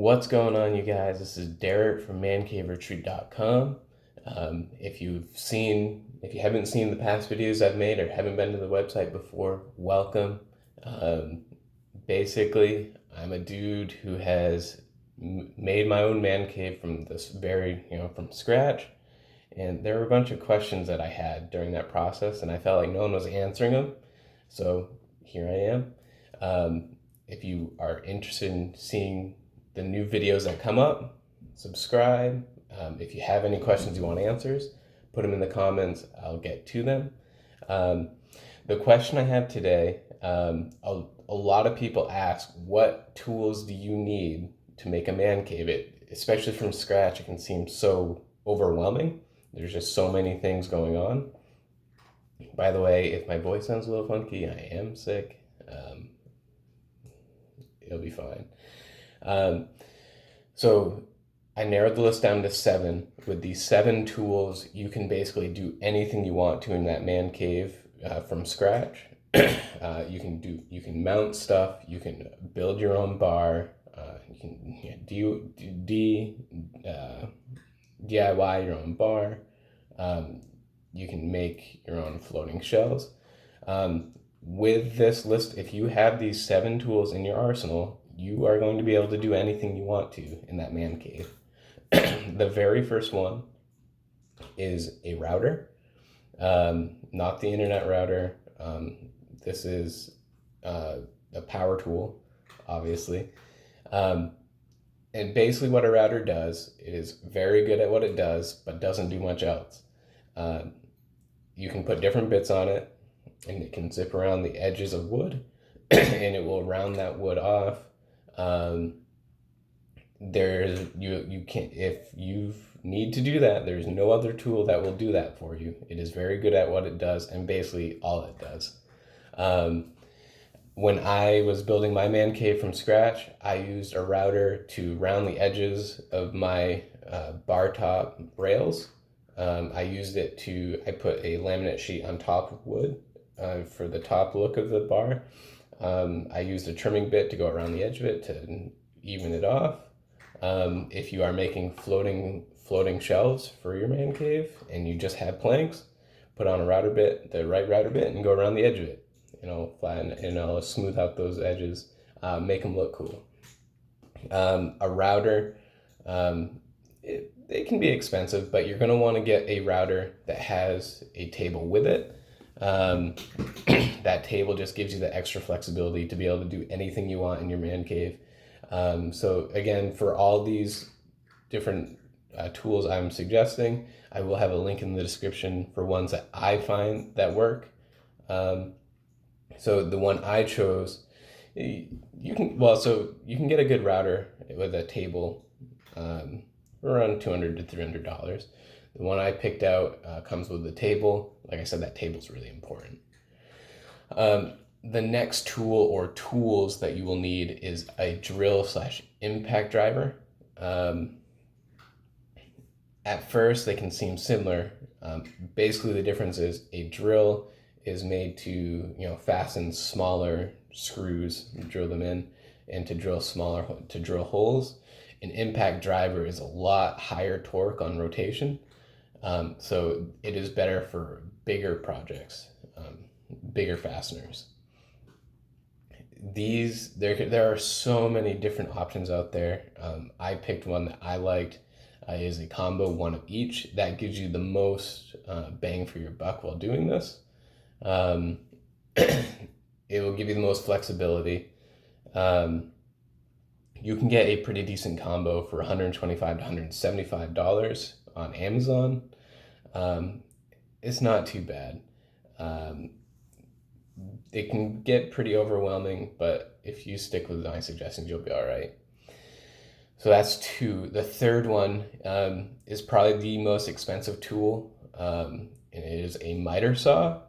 What's going on, you guys? This is Derek from mancaveretreat.com. If you haven't seen the past videos I've made or haven't been to the website before, welcome. Um, Basically, I'm a dude who has made my own man cave from from scratch. And there were a bunch of questions that I had during that process, and I felt like no one was answering them. So here I am. If you are interested in seeing the new videos that come up, subscribe. If you have any questions you want answers, put them in the comments. I'll get to them. Um, the question I have today, a lot of people ask, what tools do you need to make a man cave? Especially from scratch, it can seem so overwhelming. There's just so many things going on. By the way, if my voice sounds a little funky, I am sick. It'll be fine. Um, so I narrowed the list down to 7. With these 7 tools, you can basically do anything you want to in that man cave from scratch. You can mount stuff. You can build your own bar. You can DIY your own bar. You can make your own floating shells. With this list, if you have these 7 tools in your arsenal, you are going to be able to do anything you want to in that man cave. The very first one is a router, not the internet router. This is a power tool, obviously. And basically what a router does, it is very good at what it does, but doesn't do much else. You can put different bits on it, and it can zip around the edges of wood, and it will round that wood off. You can't, if you need to do that, there's no other tool that will do that for you. It is very good at what it does, and basically all it does. When I was building my man cave from scratch, I used a router to round the edges of my bar top rails. I put a laminate sheet on top of wood for the top look of the bar. I used a trimming bit to go around the edge of it to even it off. If you are making floating shelves for your man cave and you just have planks, put on the right router bit, and go around the edge of it. Flatten and smooth out those edges, make them look cool. A router, it can be expensive, but you're going to want to get a router that has a table with it. That table just gives you the extra flexibility to be able to do anything you want in your man cave. So again, for all these different tools I'm suggesting, I will have a link in the description for ones that I find that work. So the one I chose, you can get a good router with a table around $200 to $300. The one I picked out comes with a table. Like I said, that table's really important. The next tool or tools that you will need is a drill/impact driver. At first, they can seem similar. Basically, the difference is a drill is made to fasten smaller screws, drill them in, and to drill holes. An impact driver is a lot higher torque on rotation, so it is better for bigger projects, bigger fasteners. There are so many different options out there. I picked one that I liked. Is a combo, one of each. That gives you the most bang for your buck while doing this. It will give you the most flexibility. You can get a pretty decent combo for $125 to $175 on Amazon. It's not too bad. It can get pretty overwhelming, but if you stick with my suggestions, you'll be all right. So that's 2. The third one is probably the most expensive tool, and it is a miter saw.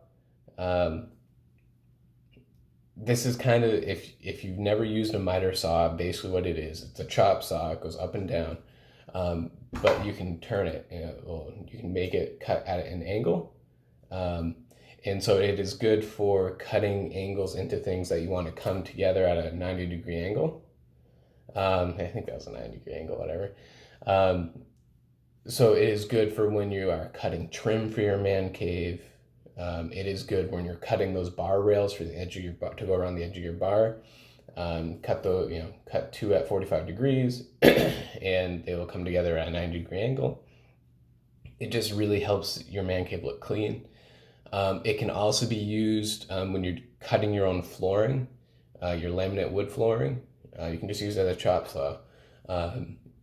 This is kind of, if you've never used a miter saw, basically what it is, it's a chop saw. It goes up and down, but you can turn it. You can make it cut at an angle, and so it is good for cutting angles into things that you want to come together at a 90-degree angle. I think that was a 90-degree angle, whatever. Um, so it is good for when you are cutting trim for your man cave. It is good when you're cutting those bar rails for the edge of your bar to go around the edge of your bar. Cut two at 45 degrees, and they will come together at a 90-degree angle. It just really helps your man cave look clean. It can also be used when you're cutting your own flooring, your laminate wood flooring. You can just use it as a chop saw.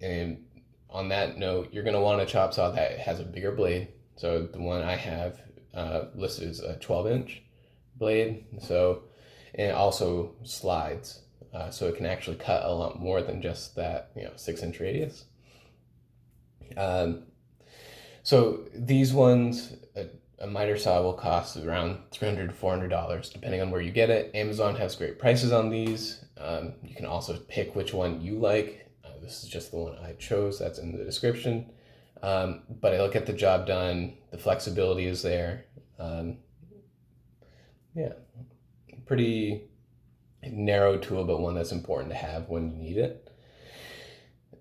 And on that note, you're going to want a chop saw that has a bigger blade. So the one I have listed is a 12-inch blade. So, and it also slides. So it can actually cut a lot more than just that, 6-inch radius. So these ones, a miter saw will cost around $300 to $400, depending on where you get it. Amazon has great prices on these. You can also pick which one you like. This is just the one I chose. That's in the description. But it'll get the job done. The flexibility is there. Yeah, pretty narrow tool, but one that's important to have when you need it.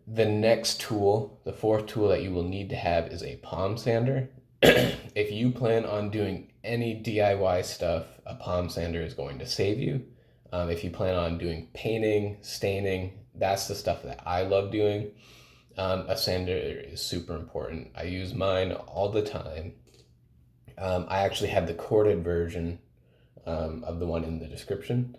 The next tool, the fourth tool that you will need to have, is a palm sander. If you plan on doing any DIY stuff, a palm sander is going to save you. If you plan on doing painting, staining, that's the stuff that I love doing. A sander is super important. I use mine all the time. I actually have the corded version of the one in the description.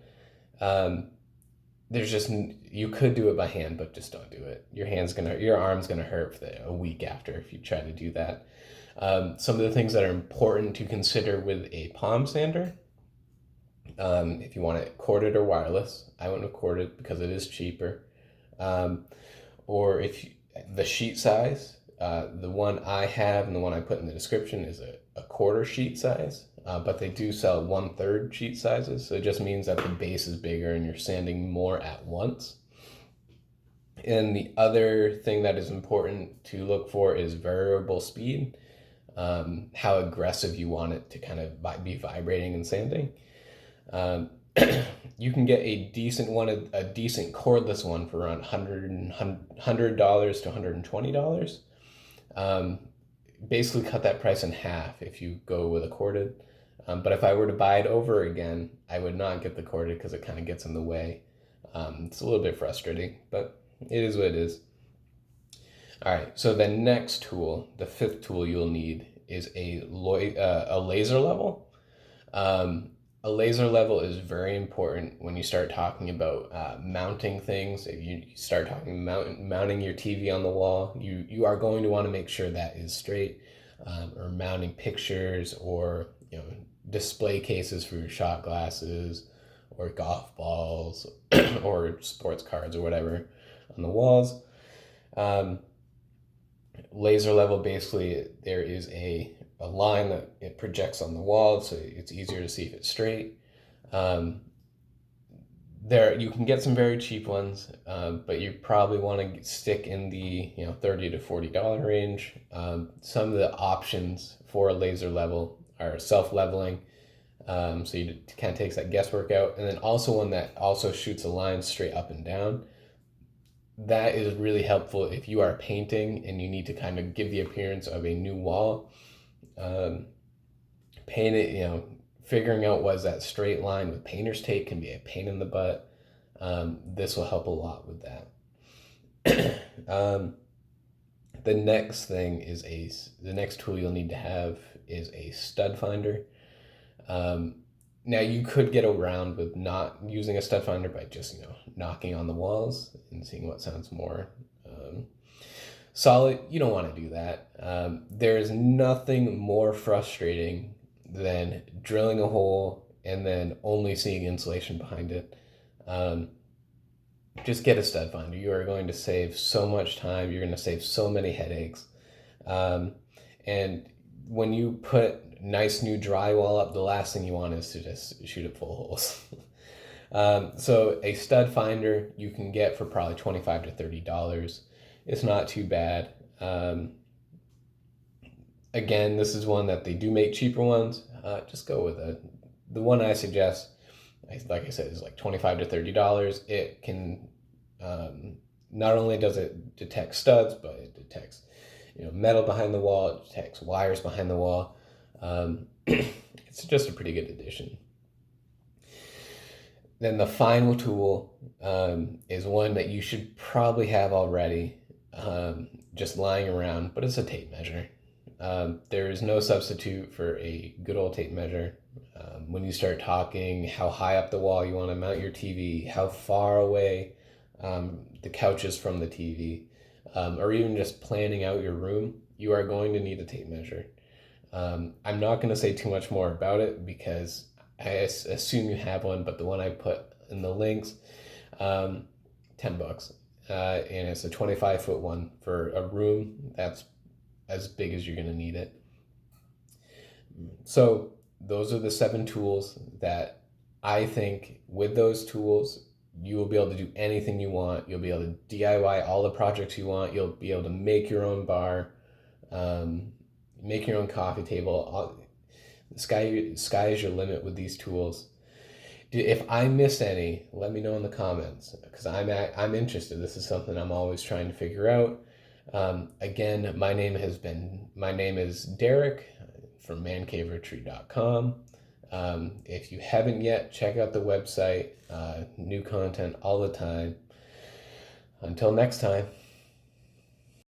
There's just, you could do it by hand, but just don't do it. Your arm's gonna hurt for a week after if you try to do that. Some of the things that are important to consider with a palm sander, if you want it corded or wireless, I went with corded because it is cheaper. Or the sheet size, the one I have and the one I put in the description is a quarter sheet size, but they do sell 1/3 sheet sizes. So it just means that the base is bigger and you're sanding more at once. And the other thing that is important to look for is variable speed, how aggressive you want it to kind of be vibrating and sanding. You can get a decent one, a decent cordless one for around $100 to $120. Basically cut that price in half if you go with a corded. But if I were to buy it over again, I would not get the corded because it kind of gets in the way. It's a little bit frustrating, but it is what it is. All right, so the next tool, the fifth tool you'll need is a laser level. A laser level is very important when you start talking about mounting things. If you start talking mounting your TV on the wall, you are going to want to make sure that is straight, or mounting pictures or display cases for your shot glasses or golf balls or sports cards or whatever on the walls. Laser level, basically there is a line that it projects on the wall, so it's easier to see if it's straight. There you can get some very cheap ones, but you probably want to stick in the $30 to $40 range. Some of the options for a laser level are self-leveling, so you kind of takes that guesswork out, and then also one that also shoots a line straight up and down. That is really helpful if you are painting and you need to kind of give the appearance of a new wall. Paint it, figuring out was that straight line with painter's tape can be a pain in the butt. This will help a lot with that. The next thing is the next tool you'll need to have is a stud finder. Now you could get around with not using a stud finder by just knocking on the walls and seeing what sounds more solid. You don't want to do that. There is nothing more frustrating than drilling a hole and then only seeing insulation behind it. Just get a stud finder. You are going to save so much time. You're going to save so many headaches. And when you put nice new drywall up, the last thing you want is to just shoot it full of holes. So a stud finder you can get for probably $25 to $30. It's not too bad. Again, this is one that they do make cheaper ones. Just go with it. The one I suggest, like I said, is like $25 to $30. It can Not only does it detect studs, but it detects metal behind the wall, it detects wires behind the wall. It's just a pretty good addition. Then the final tool is one that you should probably have already, just lying around, but it's a tape measure. There is no substitute for a good old tape measure. When you start talking how high up the wall you want to mount your TV, how far away the couch is from the TV, or even just planning out your room, you are going to need a tape measure. I'm not going to say too much more about it because I assume you have one, but the one I put in the links, $10, and it's a 25-foot one for a room that's as big as you're going to need it. So those are the 7 tools that I think with those tools, you will be able to do anything you want. You'll be able to DIY all the projects you want. You'll be able to make your own bar, make your own coffee table. The sky is your limit with these tools. If I missed any, let me know in the comments because I'm interested. This is something I'm always trying to figure out. Again, my name is Derek from mancaveretreat.com. If you haven't yet, check out the website. New content all the time. Until next time.